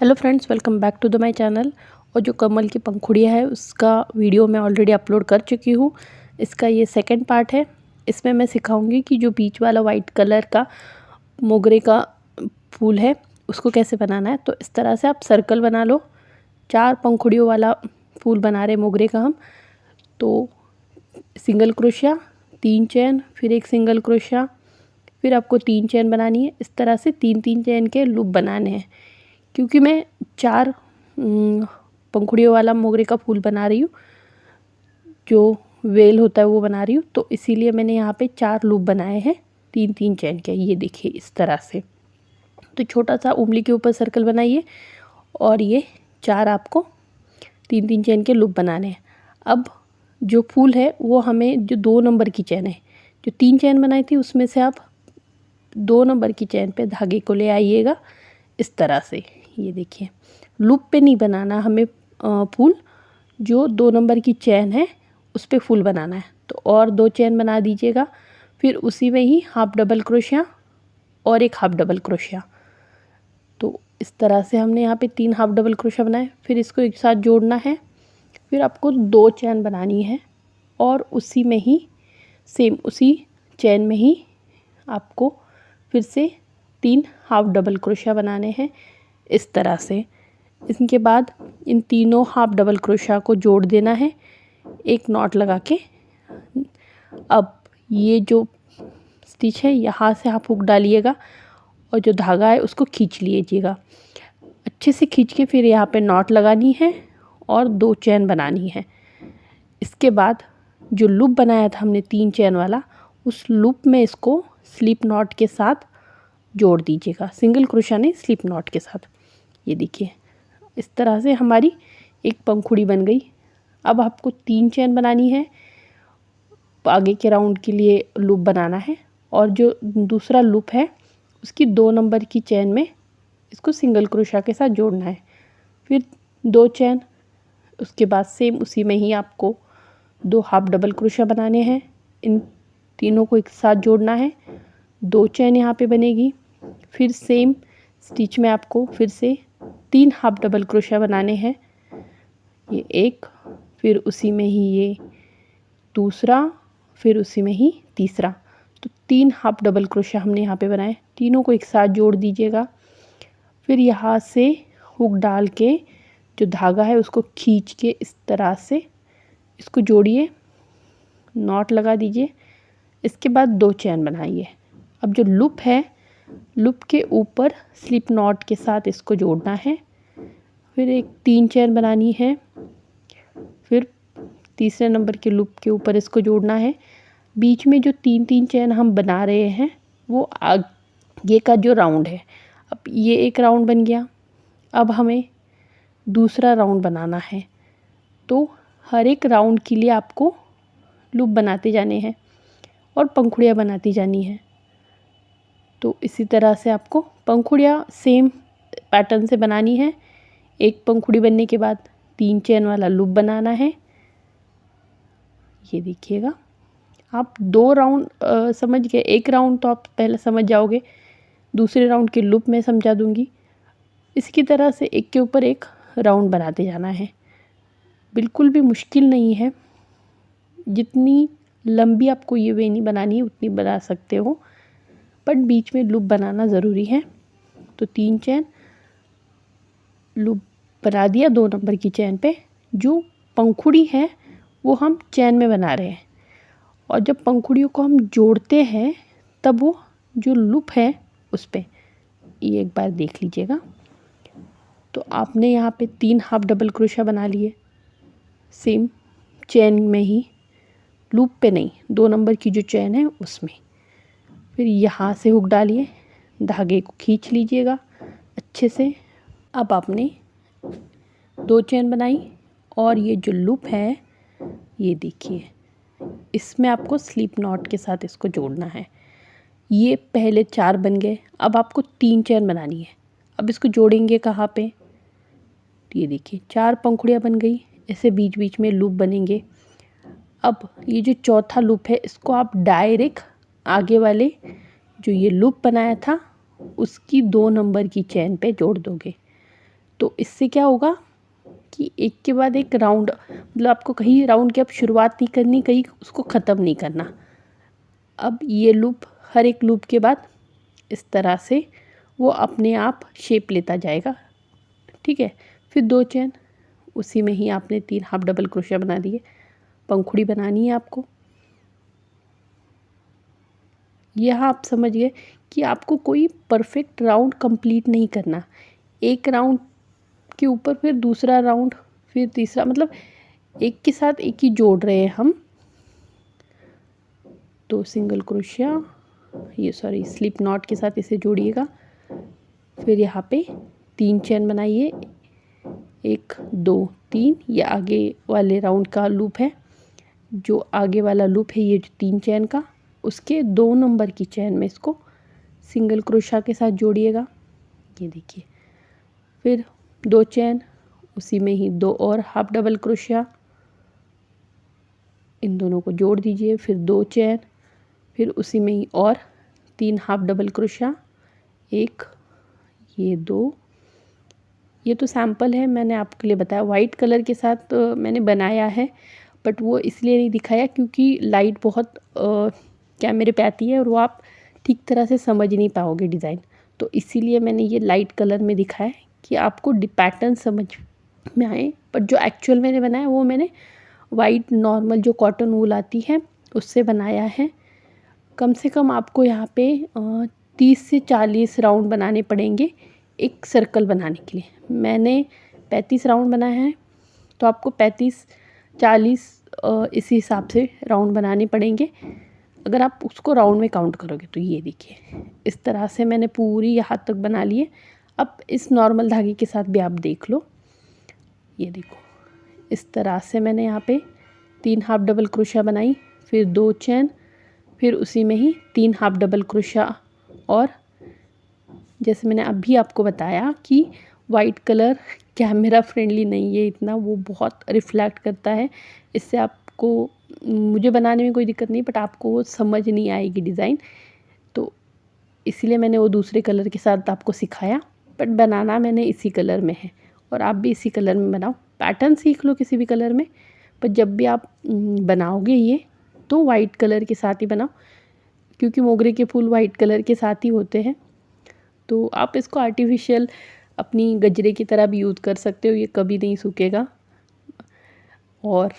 Hello friends, welcome back to the my channel. और जो कमल की पंखुड़ियाँ है उसका वीडियो मैं ऑलरेडी अपलोड कर चुकी हूँ। इसका ये सेकंड पार्ट है। इसमें मैं सिखाऊंगी कि जो बीच वाला वाइट कलर का मोगरे का फूल है उसको कैसे बनाना है। तो इस तरह से आप सर्कल बना लो। 4 पंखुड़ियों वाला फूल बना रहे मोगरे का हम। तो सिंगल क्रोशिया, 3 चेन, फिर एक सिंगल क्रोशिया, फिर आपको 3 चेन बनानी है। इस तरह से 3-3 चेन के लूप बनाने हैं। क्योंकि मैं 4 पंखुड़ियों वाला मोगरे का फूल बना रही हूँ, जो वेल होता है वो बना रही हूँ, तो इसीलिए मैंने यहाँ पे 4 लूप बनाए हैं 3-3 चेन के। ये देखिए इस तरह से। तो छोटा सा उंगली के ऊपर सर्कल बनाइए और ये 4 आपको 3-3 चेन के लूप बनाने हैं। अब जो फूल है वो हमें जो 2 नंबर की चेन है, जो 3 चेन बनाई थी उसमें से आप 2 नंबर की चेन पे धागे को ले आइएगा इस तरह से। ये देखिए, लूप पे नहीं बनाना हमें फूल, जो 2 नंबर की चेन है उस पे फूल बनाना है। तो और 2 चेन बना दीजिएगा, फिर उसी में ही हाफ डबल क्रोशिया और एक हाफ डबल क्रोशिया। तो इस तरह से हमने यहाँ पे 3 हाफ डबल क्रोशिया बनाए। फिर इसको एक साथ जोड़ना है। फिर आपको 2 चेन बनानी है और उसी में ही सेम उसी चेन में ही आपको फिर से 3 हाफ डबल क्रोशिया बनाने हैं इस तरह से। इसके बाद इन तीनों हाफ डबल क्रोशिया को जोड़ देना है एक नॉट लगा के। अब ये जो स्टिच है यहाँ से आप हुक डालिएगा और जो धागा है उसको खींच लीजिएगा अच्छे से। खींच के फिर यहाँ पे नॉट लगानी है और 2 चेन बनानी है। इसके बाद जो लूप बनाया था हमने 3 चेन वाला, उस लूप में इसको स्लिप नॉट के साथ जोड़ दीजिएगा, सिंगल क्रोशिया नहीं, स्लिप नॉट के साथ। ये देखिए इस तरह से हमारी एक पंखुड़ी बन गई। अब आपको 3 चेन बनानी है, आगे के राउंड के लिए लूप बनाना है और जो दूसरा लूप है उसकी 2 नंबर की चेन में इसको सिंगल क्रोशिया के साथ जोड़ना है। फिर 2 चेन, उसके बाद सेम उसी में ही आपको 2 हाफ डबल क्रोशिया बनाने हैं। इन तीनों को एक साथ जोड़ना है, 2 चेन यहाँ पे बनेगी। फिर सेम स्टिच में आपको फिर से 3 हाफ डबल क्रोशिया बनाने हैं। ये एक, फिर उसी में ही ये दूसरा, फिर उसी में ही तीसरा। तो 3 हाफ डबल क्रोशिया हमने यहाँ पे बनाए। तीनों को एक साथ जोड़ दीजिएगा। फिर यहाँ से हुक डाल के जो धागा है उसको खींच के इस तरह से इसको जोड़िए, नॉट लगा दीजिए। इसके बाद 2 चेन बनाइए। अब जो लूप है, लूप के ऊपर स्लिप नॉट के साथ इसको जोड़ना है। फिर एक 3 चेन बनानी है। फिर तीसरे नंबर के लूप के ऊपर इसको जोड़ना है। बीच में जो 3-3 चेन हम बना रहे हैं वो आगे का जो राउंड है। अब ये एक राउंड बन गया। अब हमें दूसरा राउंड बनाना है। तो हर एक राउंड के लिए आपको लूप बनाते जाने हैं और पंखुड़ियाँ बनाती जानी है। तो इसी तरह से आपको पंखुड़ियाँ सेम पैटर्न से बनानी है। एक पंखुड़ी बनने के बाद 3 चेन वाला लूप बनाना है। ये देखिएगा, आप 2 राउंड समझ गए। एक राउंड तो आप पहले समझ जाओगे, दूसरे राउंड के लूप में समझा दूंगी। इसकी तरह से एक के ऊपर एक राउंड बनाते जाना है। बिल्कुल भी मुश्किल नहीं है। जितनी लंबी आपको ये वेनी बनानी है उतनी बना सकते हो, बट बीच में लूप बनाना ज़रूरी है। तो 3 चेन लूप बना दिया 2 नंबर की चेन पे। जो पंखुड़ी है वो हम चेन में बना रहे हैं, और जब पंखुड़ियों को हम जोड़ते हैं तब वो जो लूप है उस पे, ये एक बार देख लीजिएगा। तो आपने यहाँ पे 3 हाफ डबल क्रोशिया बना लिए सेम चेन में ही, लूप पे नहीं, 2 नंबर की जो चेन है उसमें। फिर यहाँ से हुक डालिए, धागे को खींच लीजिएगा अच्छे से। अब आपने 2 चेन बनाई और ये जो लूप है ये देखिए, इसमें आपको स्लिप नॉट के साथ इसको जोड़ना है। ये पहले 4 बन गए। अब आपको 3 चेन बनानी है। अब इसको जोड़ेंगे कहाँ पे? ये देखिए 4 पंखुड़ियाँ बन गई। ऐसे बीच बीच में लूप बनेंगे। अब ये जो चौथा लूप है इसको आप डायरेक्ट आगे वाले जो ये लूप बनाया था उसकी 2 नंबर की चेन पे जोड़ दोगे। तो इससे क्या होगा कि एक के बाद एक राउंड, मतलब आपको कहीं राउंड की अब शुरुआत नहीं करनी, कहीं उसको ख़त्म नहीं करना। अब ये लूप, हर एक लूप के बाद इस तरह से वो अपने आप शेप लेता जाएगा, ठीक है। फिर 2 चेन, उसी में ही आपने 3 हाफ डबल क्रोशिया बना दिए। पंखुड़ी बनानी है आपको। यह आप समझ गए कि आपको कोई परफेक्ट राउंड कंप्लीट नहीं करना। एक राउंड के ऊपर फिर दूसरा राउंड, फिर तीसरा, मतलब एक के साथ एक ही जोड़ रहे हैं हम। तो सिंगल क्रोशिया, ये सॉरी स्लिप नॉट के साथ इसे जोड़िएगा। फिर यहाँ पे 3 चेन बनाइए, 1 2 3। ये आगे वाले राउंड का लूप है, जो आगे वाला लूप है ये 3 चेन का, उसके 2 नंबर की चेन में इसको सिंगल क्रोशिया के साथ जोड़िएगा। ये देखिए, फिर 2 चेन, उसी में ही 2 और हाफ डबल क्रोशिया, इन दोनों को जोड़ दीजिए। फिर 2 चेन, फिर उसी में ही और 3 हाफ डबल क्रोशिया, 1 ये 2। ये तो सैम्पल है, मैंने आपके लिए बताया। वाइट कलर के साथ मैंने बनाया है, बट वो इसलिए नहीं दिखाया क्योंकि लाइट बहुत कैमरे पे आती है और वो आप ठीक तरह से समझ नहीं पाओगे डिज़ाइन। तो इसीलिए मैंने ये लाइट कलर में दिखाया कि आपको पैटर्न समझ में आए। पर जो एक्चुअल मैंने बनाया वो मैंने वाइट नॉर्मल जो कॉटन वूल आती है उससे बनाया है। कम से कम आपको यहाँ पे 30 से 40 राउंड बनाने पड़ेंगे एक सर्कल बनाने के लिए। मैंने 35 राउंड बनाया है, तो आपको 35-40 इसी हिसाब से राउंड बनाने पड़ेंगे अगर आप उसको राउंड में काउंट करोगे। तो ये देखिए, इस तरह से मैंने पूरी यहाँ तक बना लिए। अब इस नॉर्मल धागे के साथ भी आप देख लो, ये देखो इस तरह से मैंने यहाँ पे 3 हाफ डबल क्रोशिया बनाई, फिर 2 चेन, फिर उसी में ही 3 हाफ डबल क्रोशिया। और जैसे मैंने अभी आपको बताया कि वाइट कलर कैमरा फ्रेंडली नहीं है इतना, वो बहुत रिफ्लेक्ट करता है। इससे आपको, मुझे बनाने में कोई दिक्कत नहीं, बट आपको वो समझ नहीं आएगी डिज़ाइन। तो इसलिए मैंने वो दूसरे कलर के साथ आपको सिखाया, बट बनाना मैंने इसी कलर में है। और आप भी इसी कलर में बनाओ, पैटर्न सीख लो किसी भी कलर में, पर जब भी आप बनाओगे ये तो वाइट कलर के साथ ही बनाओ, क्योंकि मोगरे के फूल वाइट कलर के साथ ही होते हैं। तो आप इसको आर्टिफिशियल अपनी गजरे की तरह भी यूज़ कर सकते हो, ये कभी नहीं सूखेगा। और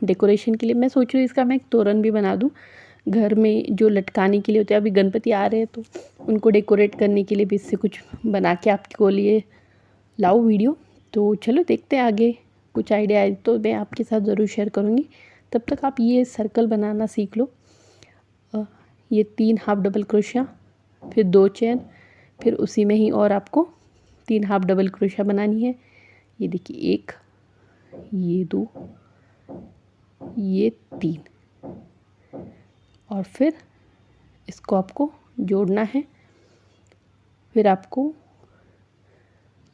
डेकोरेशन के लिए मैं सोच रही हूँ इसका मैं एक तोरण भी बना दूँ घर में, जो लटकाने के लिए होते हैं। अभी गणपति आ रहे हैं तो उनको डेकोरेट करने के लिए भी इससे कुछ बना के आपके लिए लाऊं वीडियो। तो चलो देखते हैं आगे, कुछ आइडिया आए तो मैं आपके साथ ज़रूर शेयर करूँगी। तब तक आप ये सर्कल बनाना सीख लो। ये 3 हाफ डबल क्रोशिया, फिर 2 चेन, फिर उसी में ही और आपको 3 हाफ डबल क्रोशिया बनानी है। ये देखिए, 1 ये 2 ये 3, और फिर इसको आपको जोड़ना है। फिर आपको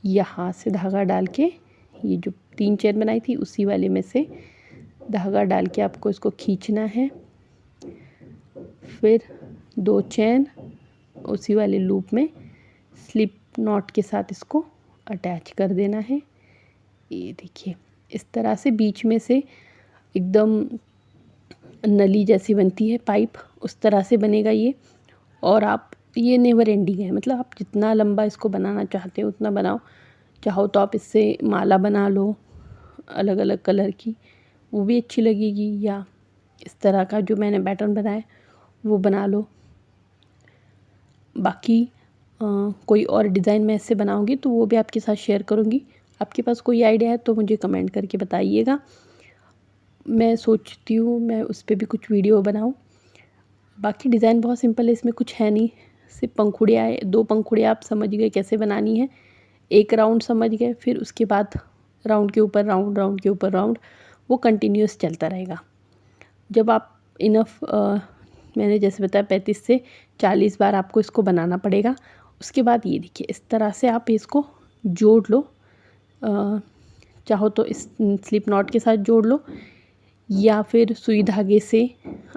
यहाँ से धागा डाल के, ये जो 3 चेन बनाई थी उसी वाले में से धागा डाल के आपको इसको खींचना है। फिर 2 चेन, उसी वाले लूप में स्लिप नॉट के साथ इसको अटैच कर देना है। ये देखिए, इस तरह से बीच में से एकदम नली जैसी बनती है पाइप, उस तरह से बनेगा ये। और आप, ये नेवर एंडिंग है, मतलब आप जितना लंबा इसको बनाना चाहते हो उतना बनाओ। चाहो तो आप इससे माला बना लो अलग अलग कलर की, वो भी अच्छी लगेगी। या इस तरह का जो मैंने पैटर्न बनाया वो बना लो। बाकी कोई और डिज़ाइन मैं इससे बनाऊंगी तो वो भी आपके साथ शेयर करूंगी। आपके पास कोई आइडिया है तो मुझे कमेंट करके बताइएगा। मैं सोचती हूँ मैं उस पर भी कुछ वीडियो बनाऊँ। बाकी डिज़ाइन बहुत सिंपल है, इसमें कुछ है नहीं, सिर्फ पंखुड़ियाँ है। 2 पंखुड़ियाँ आप समझ गए कैसे बनानी है, एक राउंड समझ गए, फिर उसके बाद राउंड के ऊपर राउंड, राउंड के ऊपर राउंड, वो कंटिन्यूस चलता रहेगा। जब आप इनफ, मैंने जैसे बताया 35 से 40 बार आपको इसको बनाना पड़ेगा। उसके बाद ये देखिए, इस तरह से आप इसको जोड़ लो। चाहो तो इस स्लिप नॉट के साथ जोड़ लो, या फिर सुई धागे से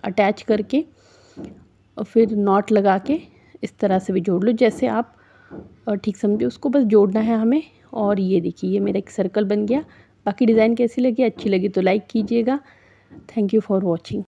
अटैच करके और फिर नॉट लगा के इस तरह से भी जोड़ लो। जैसे आप ठीक समझे, उसको बस जोड़ना है हमें और ये देखिए ये मेरा एक सर्कल बन गया। बाकी डिज़ाइन कैसी लगी, अच्छी लगी तो लाइक कीजिएगा। Thank you for watching.